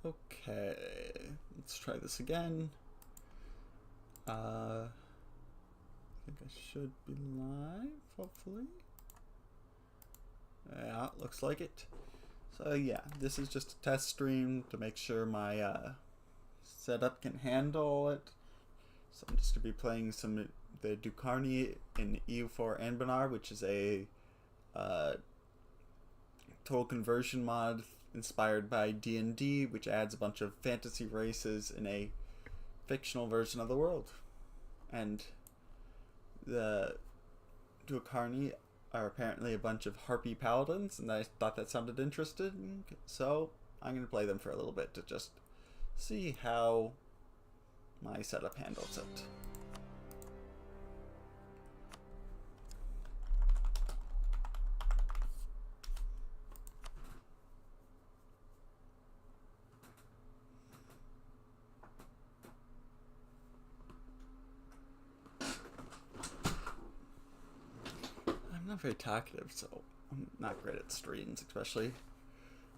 Okay, let's try this again. I think I should be live, hopefully. Yeah, looks like it. So yeah, this is just a test stream to make sure my setup can handle it. So I'm just going to be playing the Ducarni in EU4 Anbennar, which is a total conversion mod inspired by D&D, which adds a bunch of fantasy races in a fictional version of the world. And the Ducarni are apparently a bunch of Harpy paladins, and I thought that sounded interesting, so I'm going to play them for a little bit to just see how my setup handles it. I'm not very talkative, so I'm not great at streams, especially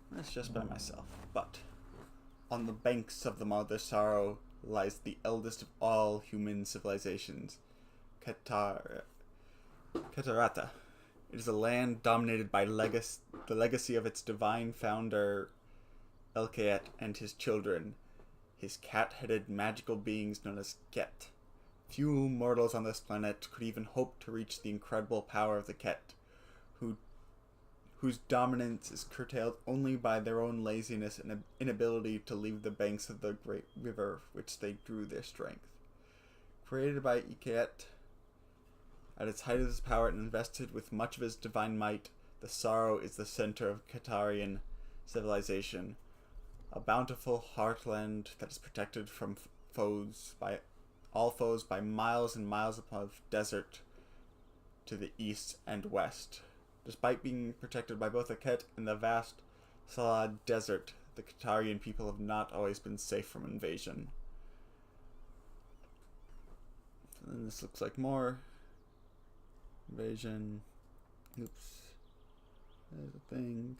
when it's just by myself. But on the banks of the Mother Sorrow lies the eldest of all human civilizations, Catarata. It is a land dominated by the legacy of its divine founder, Elkaet, and his children, his cat-headed magical beings known as Ket. Few mortals on this planet could even hope to reach the incredible power of the Ket, whose dominance is curtailed only by their own laziness and inability to leave the banks of the great river which they drew their strength. Created by Eket, at its height of his power and invested with much of his divine might, the Sorrow is the center of Catarian civilization, a bountiful heartland that is protected from all foes by miles and miles above desert to the east and west. Despite being protected by both the Ket and the vast Salad Desert, the Catarian people have not always been safe from invasion. And this looks like more invasion. Oops. There's a thing.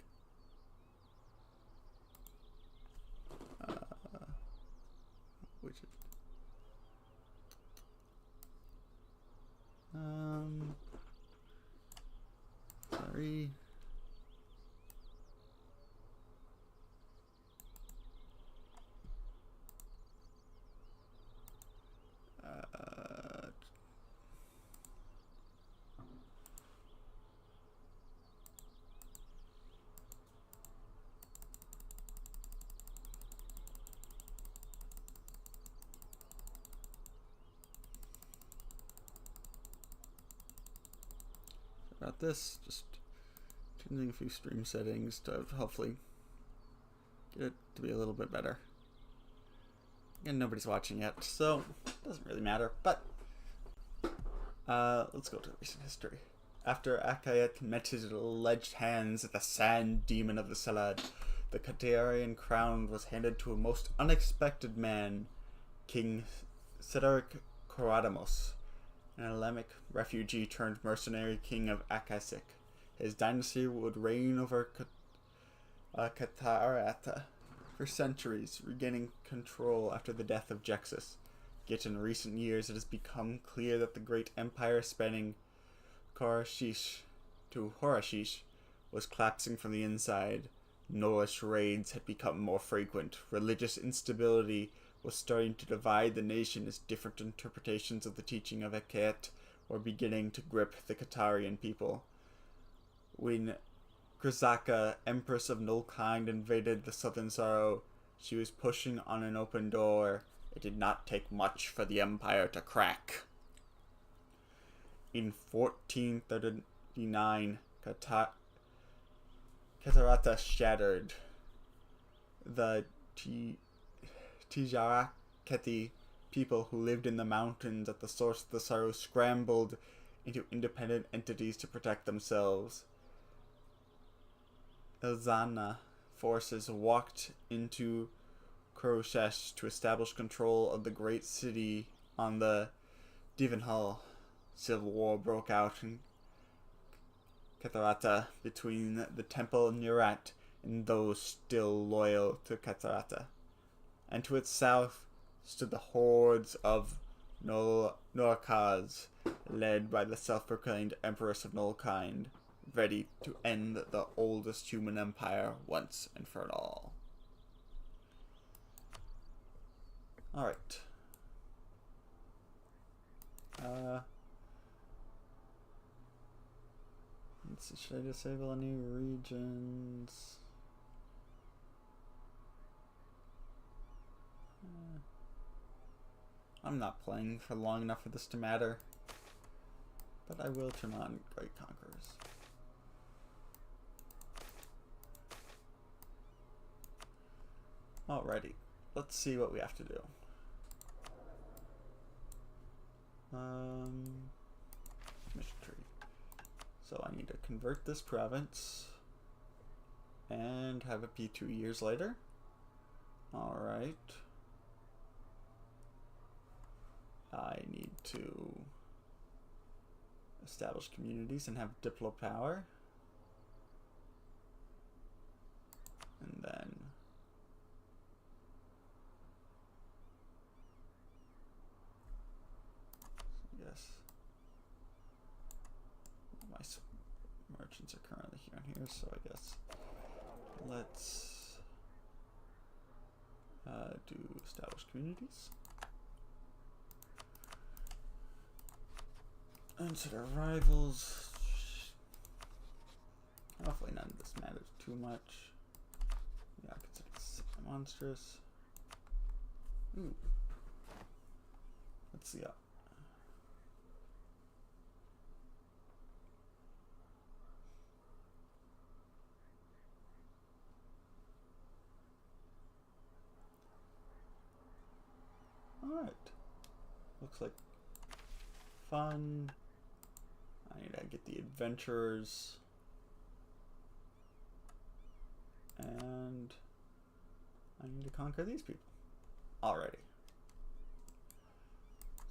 Which is sorry. About this, just changing a few stream settings to hopefully get it to be a little bit better. And nobody's watching yet, so it doesn't really matter. But let's go to recent history. After Akayet met his alleged hands at the sand demon of the Salad, the Catarian crown was handed to a most unexpected man, King Cedric Coradamos, an Elamic refugee turned mercenary king of Akasik. His dynasty would reign over Catarata for centuries, regaining control after the death of Jexus. Yet in recent years it has become clear that the great empire spanning Korashish to Horashish was collapsing from the inside. Norse raids had become more frequent. Religious instability was starting to divide the nation as different interpretations of the teaching of Eket were beginning to grip the Catarian people. When Grisaka, Empress of Nullkind, invaded the Southern Sorrow, she was pushing on an open door. It did not take much for the empire to crack. In 1439, Catarata shattered. The Tijaraketi people who lived in the mountains at the source of the Sorrow scrambled into independent entities to protect themselves. Elzana forces walked into Kuroshesh to establish control of the great city on the Divanhal. Civil war broke out in Catarata between the Temple Nurat in those still loyal to Katarata. And to its south stood the hordes of Norkaz, led by the self-proclaimed Empress of Nullkind, ready to end the oldest human empire once and for all. Alright. Let's see, should I disable any regions? I'm not playing for long enough for this to matter, but I will turn on Great Conquerors. Alrighty, let's see what we have to do. Mission tree. So I need to convert this province and have it be 2 years later. Alright. I need to establish communities and have diplo power. And then I guess my merchants are currently here and here, so I guess let's do establish communities. Consider rivals. Hopefully none of this matters too much. Yeah, consider this monstrous. Ooh. Let's see. Alright. Looks like fun. I need to get the adventurers. And I need to conquer these people. Already.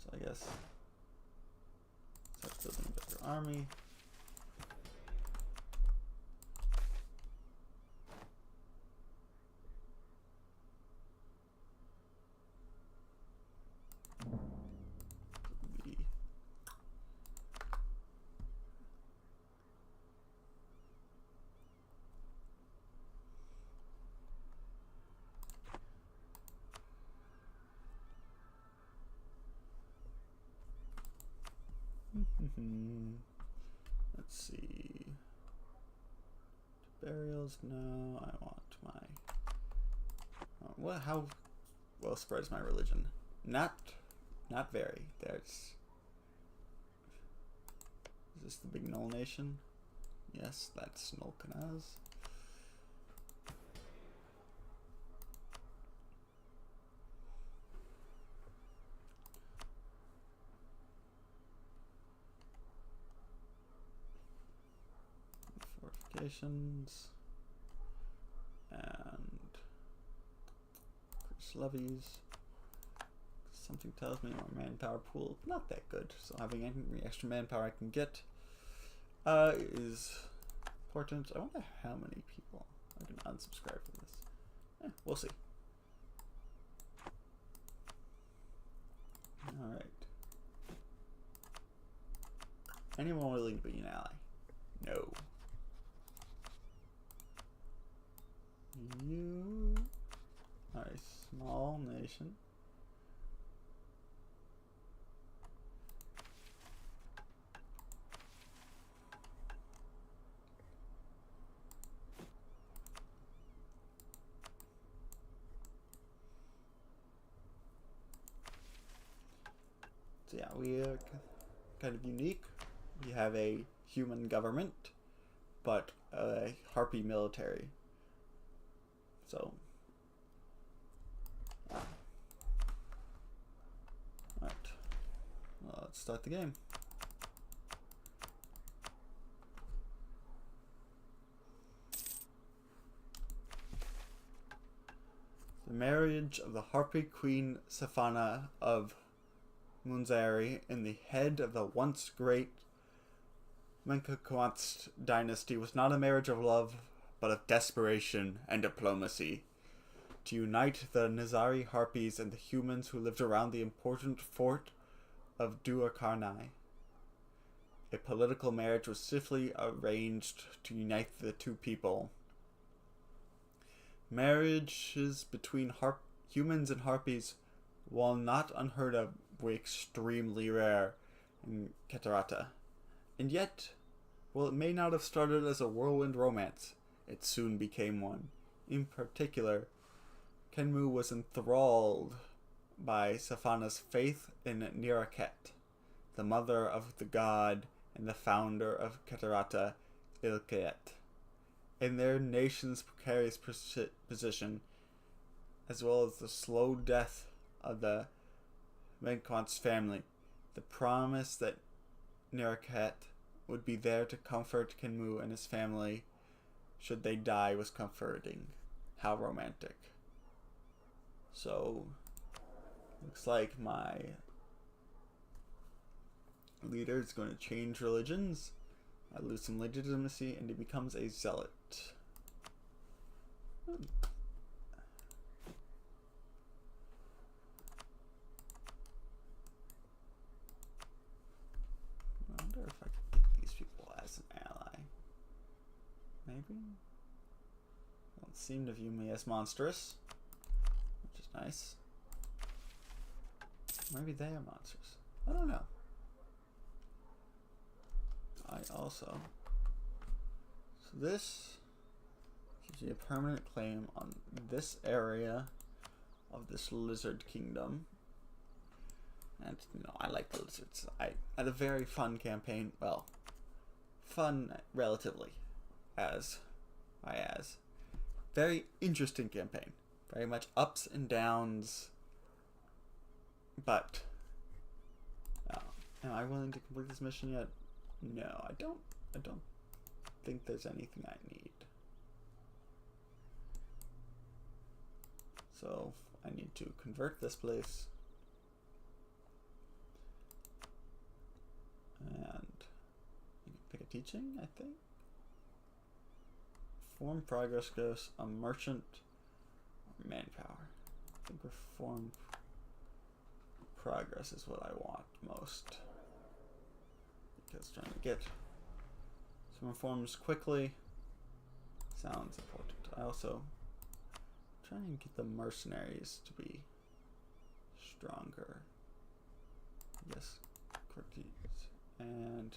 So I guess start building a bigger army. Let's see. Burials? No, I want my. How well spread is my religion? Not very. Is this the big Null Nation? Yes, that's Nullkanaz. Fortifications and increase levies. Something tells me our manpower pool not that good, so having any extra manpower I can get is important. I wonder how many people are going to unsubscribe from this. We'll see. Alright. Anyone willing to be an ally? No. You are a small nation. So yeah, we are kind of unique. We have a human government, but a Harpy military. So, alright, well, let's start the game. The marriage of the Harpy Queen Safana of Munzari in the head of the once great Menkakwatst dynasty was not a marriage of love, but of desperation and diplomacy, to unite the Nizari Harpies and the humans who lived around the important fort of Duakarnai. A political marriage was swiftly arranged to unite the two people. Marriages between humans and Harpies, while not unheard of, were extremely rare in Keterata. And yet, while it may not have started as a whirlwind romance, it soon became one. In particular, Kenmu was enthralled by Safana's faith in Niraket, the mother of the god and the founder of Keterata, Ilkaet. In their nation's precarious position, as well as the slow death of the Venkwant's family, the promise that Niraket would be there to comfort Kenmu and his family should they die was comforting. How romantic. So, looks like my leader is going to change religions. I lose some legitimacy and he becomes a zealot. I wonder if I could get these people as an ally. Maybe? Don't seem to view me as monstrous, which is nice. Maybe they are monsters. I don't know. I also... So this gives you a permanent claim on this area of this lizard kingdom. And, you know, I like the lizards. I had a very fun campaign. Well, fun relatively. Very interesting campaign. Very much ups and downs. But, am I willing to complete this mission yet? No, I don't think there's anything I need. So, I need to convert this place. And you can pick a teaching, I think. Reform progress goes a merchant or manpower. I think reform progress is what I want most. Because trying to get some reforms quickly sounds important. I also try and get the mercenaries to be stronger. Yes, Cortese. And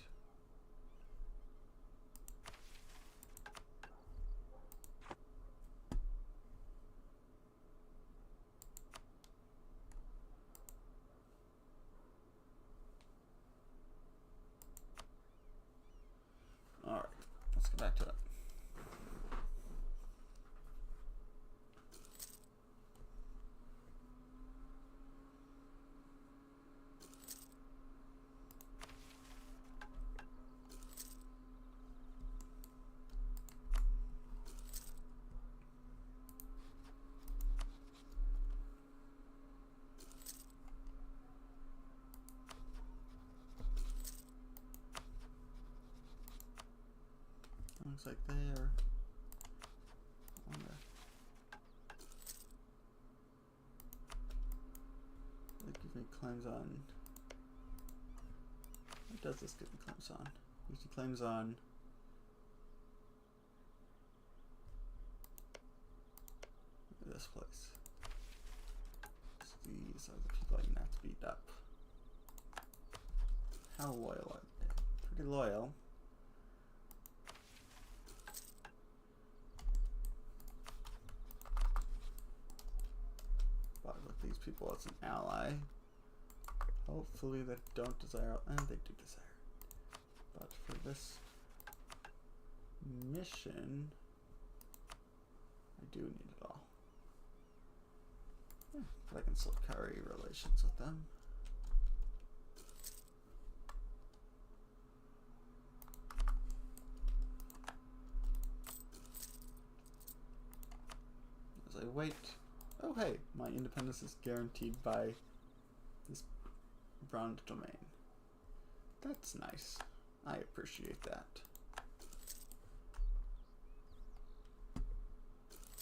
all right, let's get back to it. Looks like they are on the... It gives me claims on... What does this give me claims on? It gives me claims on... this place. So these are the people I have to beat up. How loyal are they? Pretty loyal. These people as an ally. Hopefully they don't desire, and they do desire. But for this mission, I do need it all. Yeah, but I can still carry relations with them. As I wait. Oh hey, my independence is guaranteed by this bronze domain. That's nice. I appreciate that.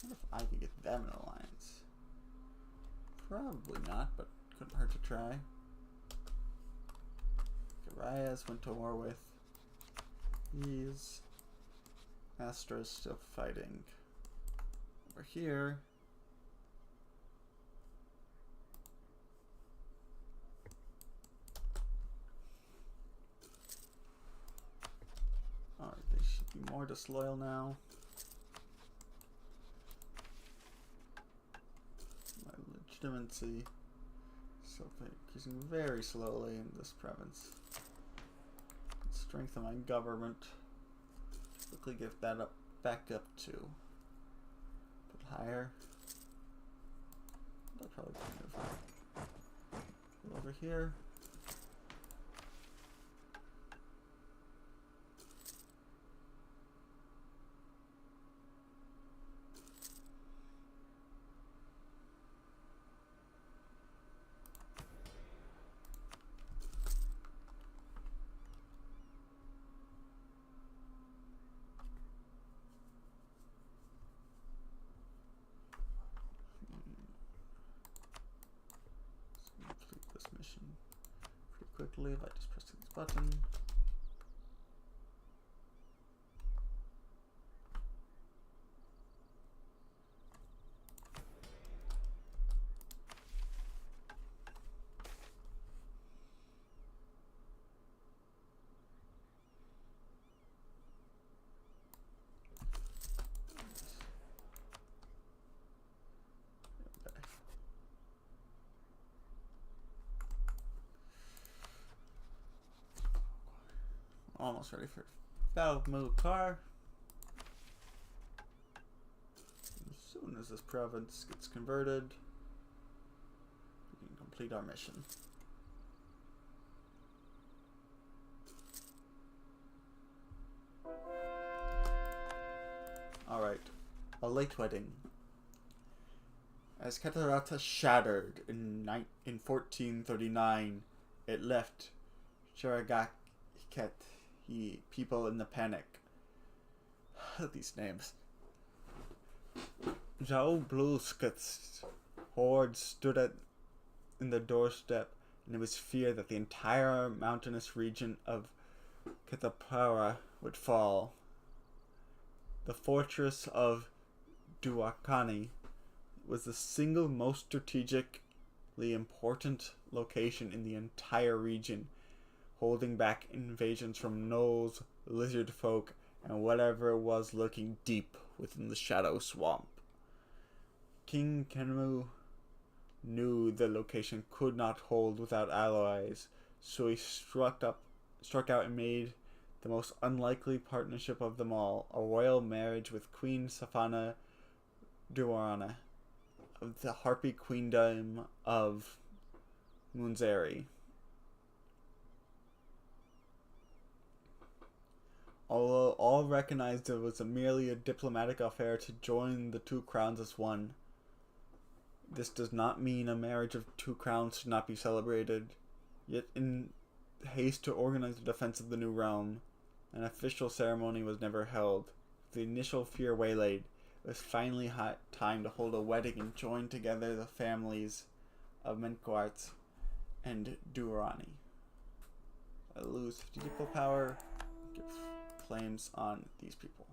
wonder if I could get them an alliance. Probably not, but couldn't hurt to try. Garias went to war with these. Astra's still fighting. Over here. Alright, they should be more disloyal now. My legitimacy still increasing very slowly in this province. Strength of my government. Quickly give that up back up to. Put higher. That'll probably move over here. Quickly by just pressing this button. Almost ready for battle of Mulukar. As soon as this province gets converted, we can complete our mission. Alright, a late wedding. As Catarata shattered in 1439, it left Sharagaket people in the panic. These names. Zhao Bluskat's horde stood in the doorstep, and it was feared that the entire mountainous region of Katapara would fall. The fortress of Duakani was the single most strategically important location in the entire region, holding back invasions from gnolls, lizard folk, and whatever was lurking deep within the shadow swamp. King Kenmu knew the location could not hold without allies, so he struck out and made the most unlikely partnership of them all, a royal marriage with Queen Safana Duarana of the Harpy Queendom of Munzeri. Although all recognized it was merely a diplomatic affair to join the two crowns as one, this does not mean a marriage of two crowns should not be celebrated. Yet in haste to organize the defense of the new realm, an official ceremony was never held. The initial fear waylaid, it was finally time to hold a wedding and join together the families of Menquart and Duarani. I lose 50 people power, give claims on these people.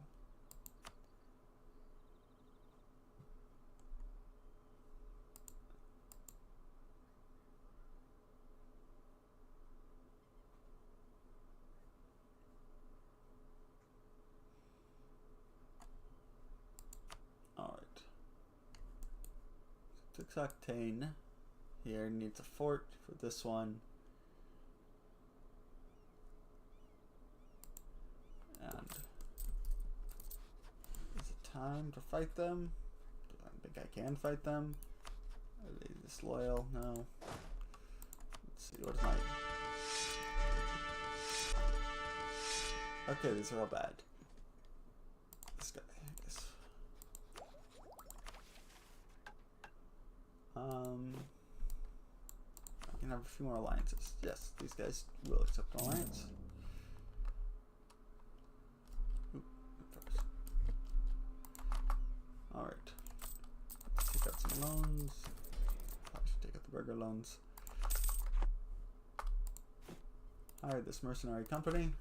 Alright. Octane here needs a fort for this one. And is it time to fight them? Do I think I can fight them? Are they disloyal? No. Let's see, what is my... Okay, these are all bad. This guy, I guess. I can have a few more alliances. Yes, these guys will accept an alliance. Alright. loans. Probably should take out the burger loans. Hire this mercenary company.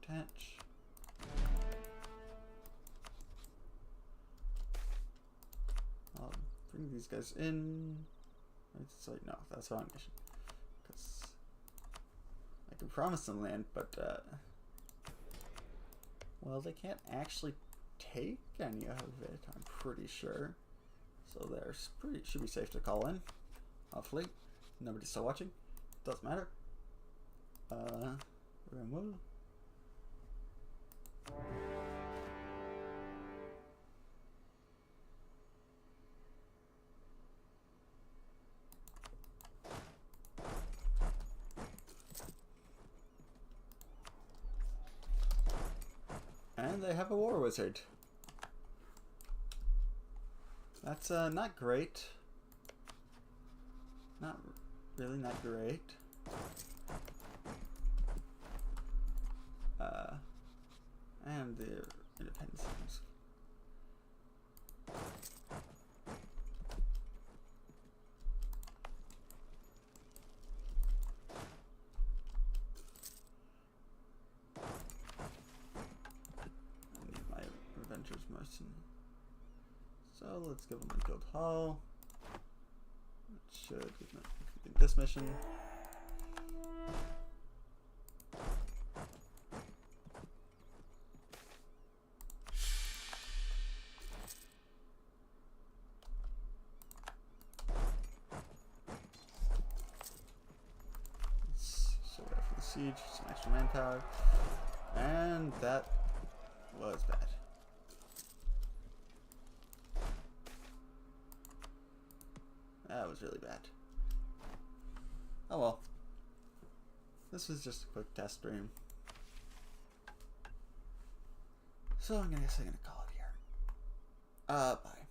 Attach. I'll bring these guys in. It's like, no, that's the wrong mission. Because I can promise them land, but well, they can't actually take any of it, I'm pretty sure. So there's should be safe to call in. Hopefully. Nobody's still watching. Doesn't matter. Remove. And they have a war wizard. That's not great. Not really not great. And their independence seems. I need my Revenger's Mercenary. So let's give them a guild hall. It should complete this mission. Siege, some extra manpower, and that was bad. That was really bad. Oh well. This was just a quick test stream. So I guess I'm gonna call it here. Bye.